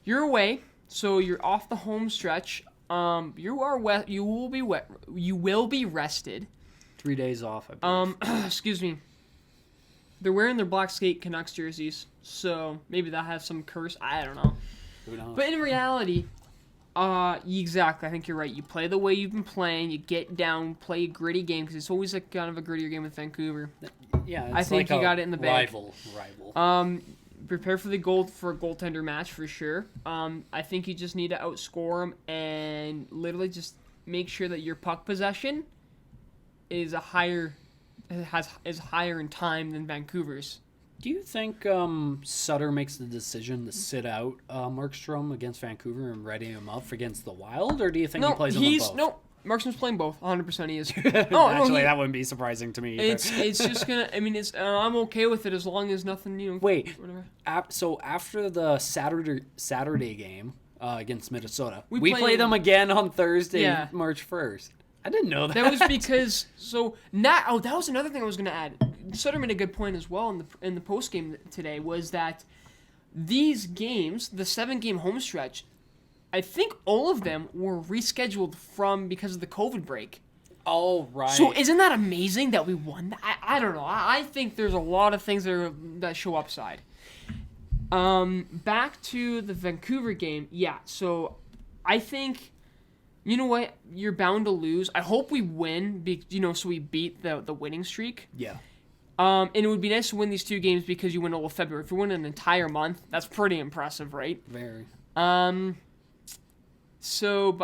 you're away, so you're off the home stretch. You will be rested. 3 days off, I believe. Excuse me. They're wearing their black skate Canucks jerseys, so maybe that has some curse. I don't know. Who knows? But in reality, exactly. I think you're right. You play the way you've been playing. You get down, play a gritty game, because it's always kind of a grittier game with Vancouver. Yeah, I think you got it in the bag. Rival. Prepare for a goaltender match for sure. I think you just need to outscore them and literally just make sure that your puck possession is higher in time than Vancouver's. Do you think Sutter makes the decision to sit out Markstrom against Vancouver and ready him up against the Wild, or do you think he plays them both? No, Markstrom's playing both. 100% he is. Actually, that wouldn't be surprising to me. It's just gonna. I mean, I'm okay with it as long as nothing. Wait. Whatever. So after the Saturday game against Minnesota, we play them again on Thursday, March 1st. I didn't know that. That was because that was another thing I was gonna add. Sutter made a good point as well in the post game today, was that these games, the 7-game home stretch, I think all of them were rescheduled because of the COVID break. Oh, right. So isn't that amazing that we won that? I don't know. I think there's a lot of things that show upside. Back to the Vancouver game. Yeah, so I think, you know what? You're bound to lose. I hope we win, so we beat the winning streak. Yeah. And it would be nice to win these 2 games because you win all of February. If you win an entire month, that's pretty impressive, right? Very. But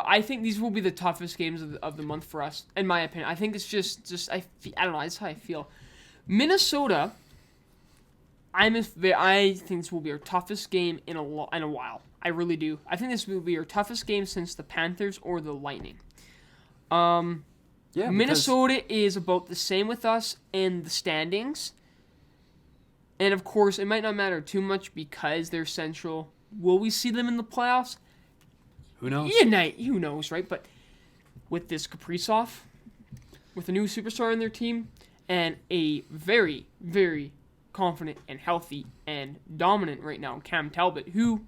I think these will be the toughest games of the month for us, in my opinion. I think it's I don't know. That's how I feel. Minnesota, I think this will be our toughest game in a while. I really do. I think this will be our toughest game since the Panthers or the Lightning. Yeah, Minnesota is about the same with us in the standings. And of course, it might not matter too much because they're central. Will we see them in the playoffs? Who knows? Who knows, right? But with this Kaprizov, with a new superstar in their team, and a very, very confident and healthy and dominant right now, Cam Talbot, who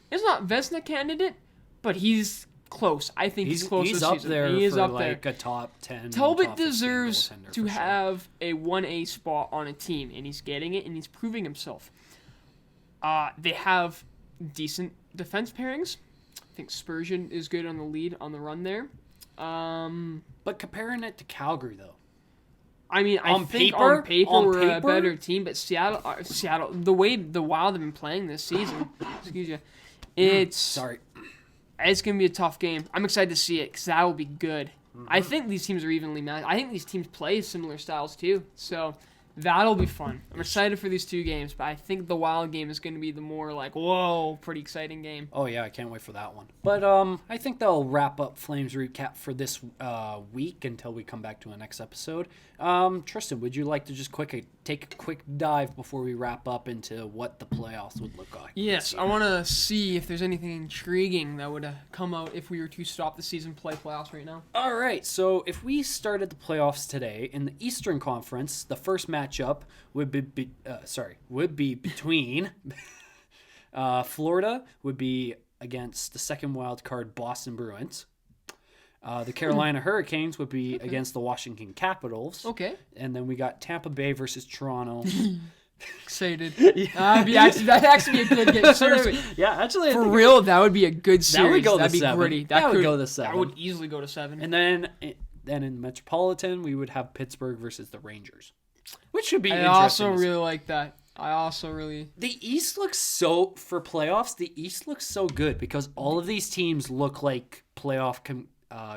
is not Vezina candidate, but he's close. I think he's close this season. He's up there a top 10. Talbot deserves to have a 1A spot on a team, and he's getting it, and he's proving himself. They have decent defense pairings. I think Spurgeon is good on the run there. But comparing it to Calgary, though. I mean, I think on paper we're a better team, but Seattle, the way the Wild have been playing this season, excuse you, it's going to be a tough game. I'm excited to see it because that will be good. I think these teams are evenly matched. I think these teams play similar styles too. So that'll be fun. I'm excited for these two games, but I think the Wild game is going to be the more like, whoa, pretty exciting game. Oh, yeah, I can't wait for that one. But I think that'll wrap up Flames recap for this week until we come back to a next episode. Tristan, would you like to just take a quick dive before we wrap up into what the playoffs would look like? Yes, I want to see if there's anything intriguing that would come out if we were to stop the season play playoffs right now. All right, so if we started the playoffs today in the Eastern Conference, the first matchup would be between Florida would be against the second wild card Boston Bruins. The Carolina Hurricanes would be against the Washington Capitals. Okay. And then we got Tampa Bay versus Toronto. Excited. That'd actually be a good game. Seriously. Yeah, actually. For real, that would be a good series. That would go That'd to be 7. gritty. That would go to 7. That would easily go to 7. And then in Metropolitan, we would have Pittsburgh versus the Rangers, which should be interesting. I also really like that. The East looks so, for playoffs, the East looks so good because all of these teams look like playoff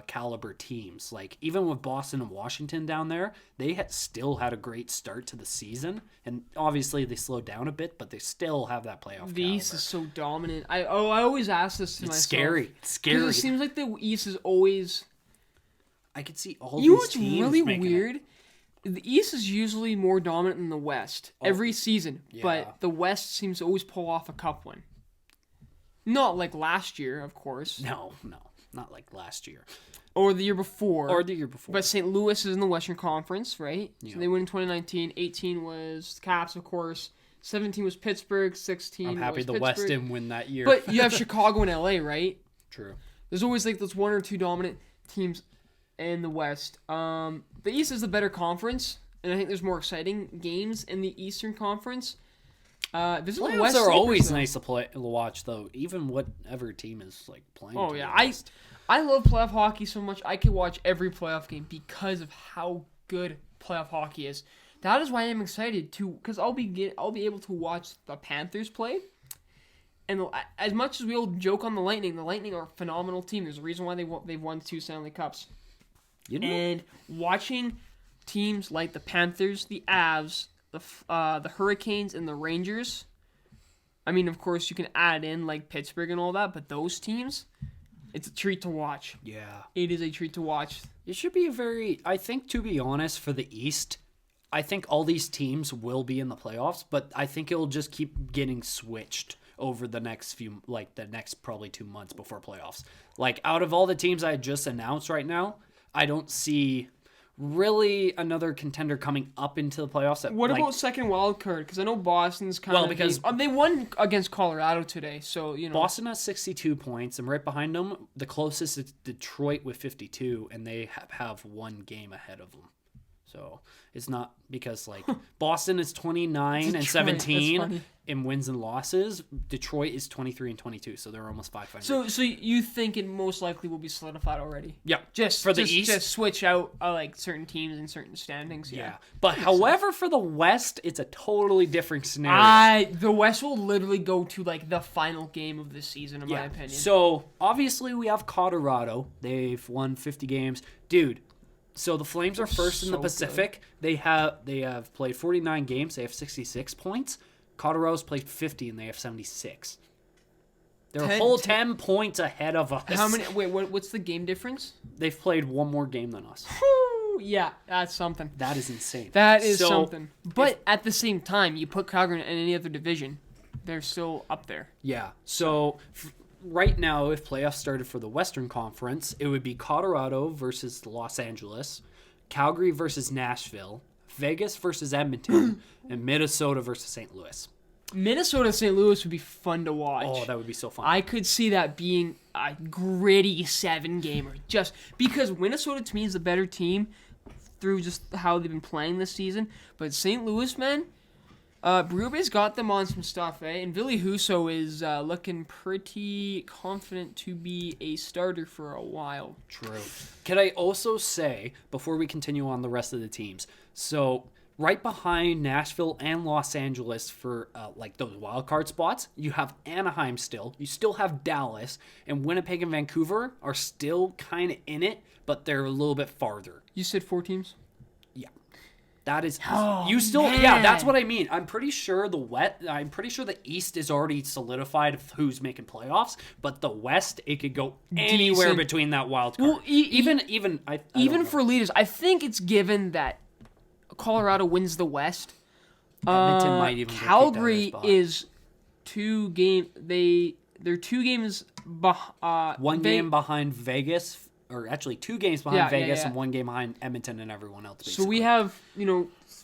caliber teams. Like, even with Boston and Washington down there, they still had a great start to the season. And obviously they slowed down a bit, but they still have that playoff The caliber. East is so dominant. I always ask this to myself. It's scary. Because it seems like the East is always... I could see all You know these what's teams really making weird? it. The East is usually more dominant than the West every season, yeah. but the West seems to always pull off a cup win. Not like last year, of course. No, not like last year. Or the year before. But St. Louis is in the Western Conference, right? Yeah. So they win in 2019. 18 was the Caps, of course. 17 was Pittsburgh. 16 I'm happy was the Pittsburgh. West didn't win that year. But you have Chicago and LA, right? True. There's always like those one or two dominant teams in the West. The East is the better conference, and I think there's more exciting games in the Eastern Conference. Playoffs are always nice to watch, though. Even whatever team is like playing. Oh yeah, I love playoff hockey so much. I could watch every playoff game because of how good playoff hockey is. That is why I'm excited to, because I'll be able to watch the Panthers play. And as much as we all joke on the Lightning are a phenomenal team. There's a reason why they've won 2 Stanley Cups. You know? And watching teams like the Panthers, the Avs, the Hurricanes, and the Rangers. I mean, of course, you can add in like Pittsburgh and all that, but those teams, it's a treat to watch. Yeah. It is a treat to watch. It should be I think, to be honest, for the East, I think all these teams will be in the playoffs, but I think it'll just keep getting switched over the next probably 2 months before playoffs. Like, out of all the teams I just announced right now, I don't see really another contender coming up into the playoffs. What about second wild card? Because I know Boston's because they won against Colorado today, so you know. Boston has 62 points, and right behind them, the closest is Detroit with 52, and they have 1 game ahead of them. So it's not because like Boston is 29 and 17 in wins and losses. Detroit is 23 and 22, so they're almost 500. So you think it most likely will be solidified already? Yeah, for the East, just switch out like certain teams and certain standings. Yeah. But however, for the West, it's a totally different scenario. The West will literally go to like the final game of the season, in my opinion. So obviously we have Colorado. They've won 50 games, dude. So the Flames are first in the Pacific. Good. They have played 49 games. They have 66 points. Colorado's played 50 and they have 76. They're a whole 10 points ahead of us. How many? Wait, what's the game difference? They've played 1 more game than us. Yeah, that's something. That is insane. That is something. But at the same time, you put Calgary in any other division, they're still up there. Yeah. So right now, if playoffs started for the Western Conference, it would be Colorado versus Los Angeles, Calgary versus Nashville, Vegas versus Edmonton, and Minnesota versus St. Louis. Minnesota-St. Louis would be fun to watch. Oh, that would be so fun. I could see that being a gritty 7-gamer, just because Minnesota to me is the better team through just how they've been playing this season. But St. Louis, man, Berube's got them on some stuff, eh? And Ville Husso is looking pretty confident to be a starter for a while. True. Can I also say, before we continue on the rest of the teams, so right behind Nashville and Los Angeles for like those wild card spots. You have Anaheim still. You still have Dallas, and Winnipeg and Vancouver are still kind of in it, but they're a little bit farther. You said 4 teams? Yeah. That is man. Yeah, that's what I mean. I'm pretty sure the East is already solidified of who's making playoffs, but the West, it could go anywhere between that wild card. Well, even for leaders, I think it's given that Colorado wins the West. Edmonton might even Calgary is 2 games. They're 2 games one game behind Vegas. Or actually 2 games behind Vegas and 1 game behind Edmonton and everyone else. Basically. So we have,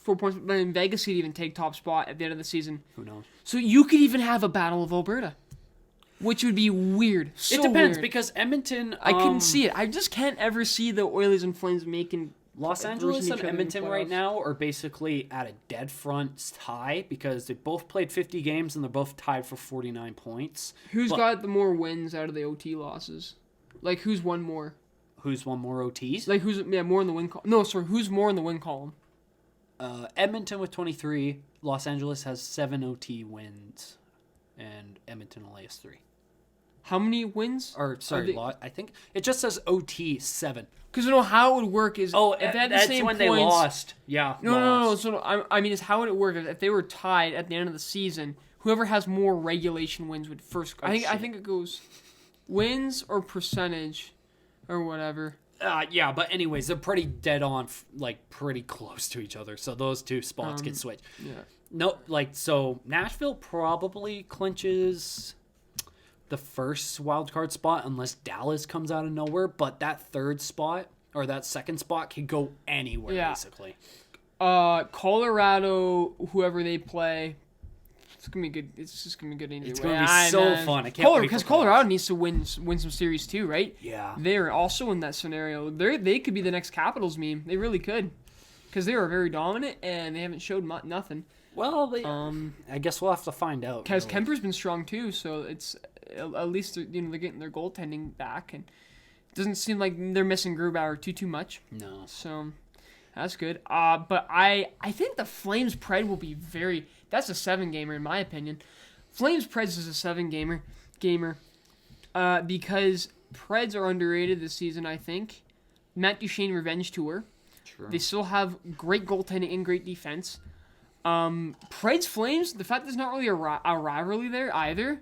4 points. But in Vegas could even take top spot at the end of the season. Who knows? So you could even have a Battle of Alberta, which would be weird. It depends because Edmonton. I couldn't see it. I just can't ever see the Oilers and Flames making. Los Angeles and Edmonton right now are basically at a dead front tie because they both played 50 games and they're both tied for 49 points. Who's got the more wins out of the OT losses? Like who's won more? Who's won more OTs? Like who's more in the win column? No, sorry, who's more in the win column? Edmonton with 23. Los Angeles has 7 OT wins, and Edmonton only has 3. How many wins? Or sorry, I think it just says OT 7. Because how it would work is if they had the same points, they lost. Yeah. No. So I mean, how would it work if they were tied at the end of the season? Whoever has more regulation wins would first. I think it goes wins or percentage. Or whatever. Yeah, but anyways, they're pretty dead on, like pretty close to each other. So those 2 spots get switched. Yeah. No, so Nashville probably clinches the first wild card spot unless Dallas comes out of nowhere. But that 3rd spot or that 2nd spot can go anywhere basically. Colorado, whoever they play. It's gonna be good. It's just gonna be good either way. It's gonna be so fun. I can't wait because Colorado needs to win some series too, right? Yeah. They're also in that scenario. They could be the next Capitals meme. They really could, because they are very dominant and they haven't showed nothing. Well, I guess we'll have to find out. Because Kemper's been strong too, so it's at least they're getting their goaltending back, and it doesn't seem like they're missing Grubauer too much. No. So that's good. But I think the Flames Pred will be very. That's a 7-gamer in my opinion. Flames Preds is a 7-gamer because Preds are underrated this season, I think. Matt Duchene Revenge Tour. True. They still have great goaltending and great defense. Preds Flames, the fact there's not really a rivalry there either.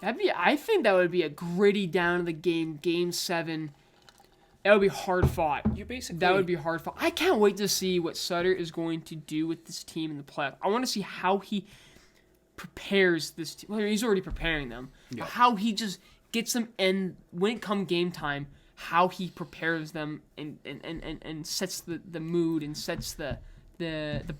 I think that would be a gritty down to the game 7. That would be hard fought. That would be hard fought. I can't wait to see what Sutter is going to do with this team in the playoffs. I want to see how he prepares this team. Well, he's already preparing them. Yeah. But how he just gets them, and when it comes game time, how he prepares them and sets the mood and sets the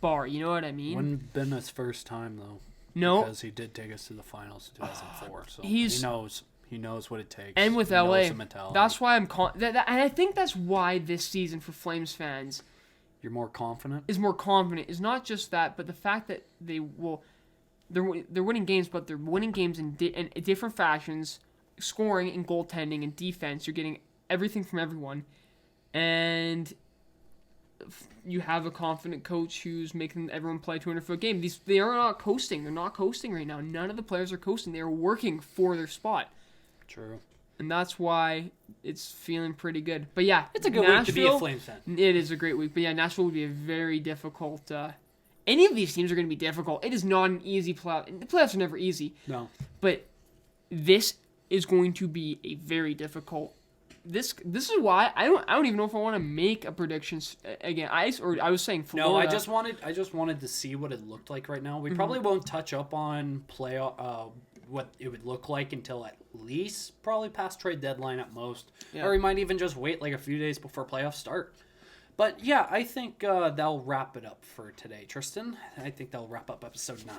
bar. You know what I mean? Wouldn't been his first time though. No, because he did take us to the finals in 2004. So he knows. He knows what it takes. And with LA, that's why I'm and I think that's why this season for Flames fans, you're more confident. Is not just that, but the fact that they're winning games, but they're winning games in different fashions, scoring and goaltending and defense. You're getting everything from everyone, and you have a confident coach who's making everyone play a 200-foot game. They are not coasting. They're not coasting right now. None of the players are coasting. They are working for their spot. True. And that's why it's feeling pretty good. But yeah, it's a good week to be a Flames fan. It is a great week. But yeah, Nashville would be a very difficult. Any of these teams are going to be difficult. It is not an easy playoff. The playoffs are never easy. No. But this is going to be a very difficult. This is why I don't even know if I want to make a prediction again. I was saying Florida. No, I just wanted to see what it looked like right now. We probably won't touch up on playoff. What it would look like until at least probably past trade deadline at most. Yeah. Or we might even just wait like a few days before playoffs start. But yeah, I think that'll wrap it up for today, Tristan. I think that'll wrap up episode 9.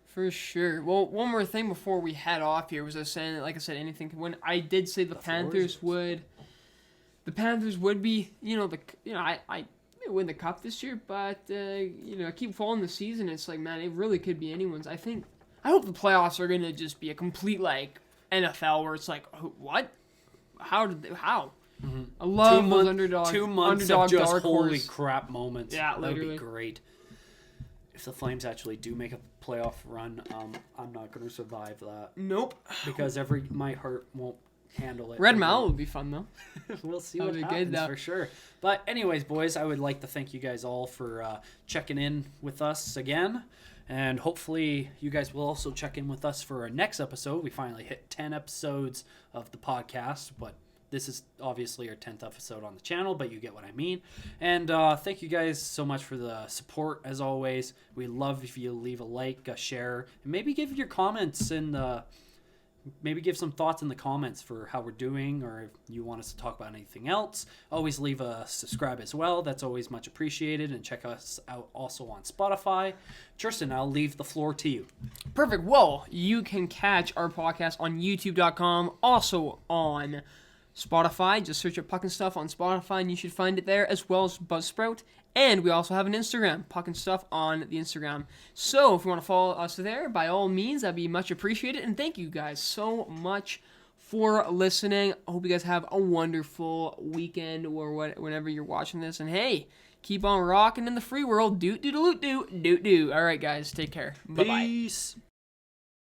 For sure. Well, one more thing before we head off here was I was saying, like I said, anything can win. I did say the Panthers would be, I win the cup this year, but I keep following the season. It's like, man, it really could be anyone's. I hope the playoffs are going to just be a complete, like, NFL where it's like, what? How? Mm-hmm. I love those underdog 2 months underdog of just dark holy horse. crap moments. Yeah, literally. That would be great. if the Flames actually do make a playoff run, I'm not going to survive that. Nope. Because my heart won't handle it. Red Mile would be fun, though. We'll see That what would be happens good, for sure. But anyways, boys, I would like to thank you guys all for checking in with us again. And hopefully you guys will also check in with us for our next episode. We finally hit 10 episodes of the podcast, but this is obviously our 10th episode on the channel, but you get what I mean. And thank you guys so much for the support, as always. We love if you leave a like, a share, and maybe give your comments maybe give some thoughts in the comments for how we're doing, or if you want us to talk about anything else. Always leave a subscribe as well. That's always much appreciated. And check us out also on Spotify. Tristan, I'll leave the floor to you. Perfect. Well, you can catch our podcast on youtube.com, also on Spotify. Just search up Puck and Stuff on Spotify and you should find it there, as well as Buzzsprout. And we also have an Instagram, Puck and Stuff on the Instagram. So if you want to follow us there, by all means, that'd be much appreciated. And thank you guys so much for listening. I hope you guys have a wonderful weekend or whenever you're watching this. And hey, keep on rocking in the free world. Doot doot doot doot doot doot. All right, guys, take care. Bye bye. Peace.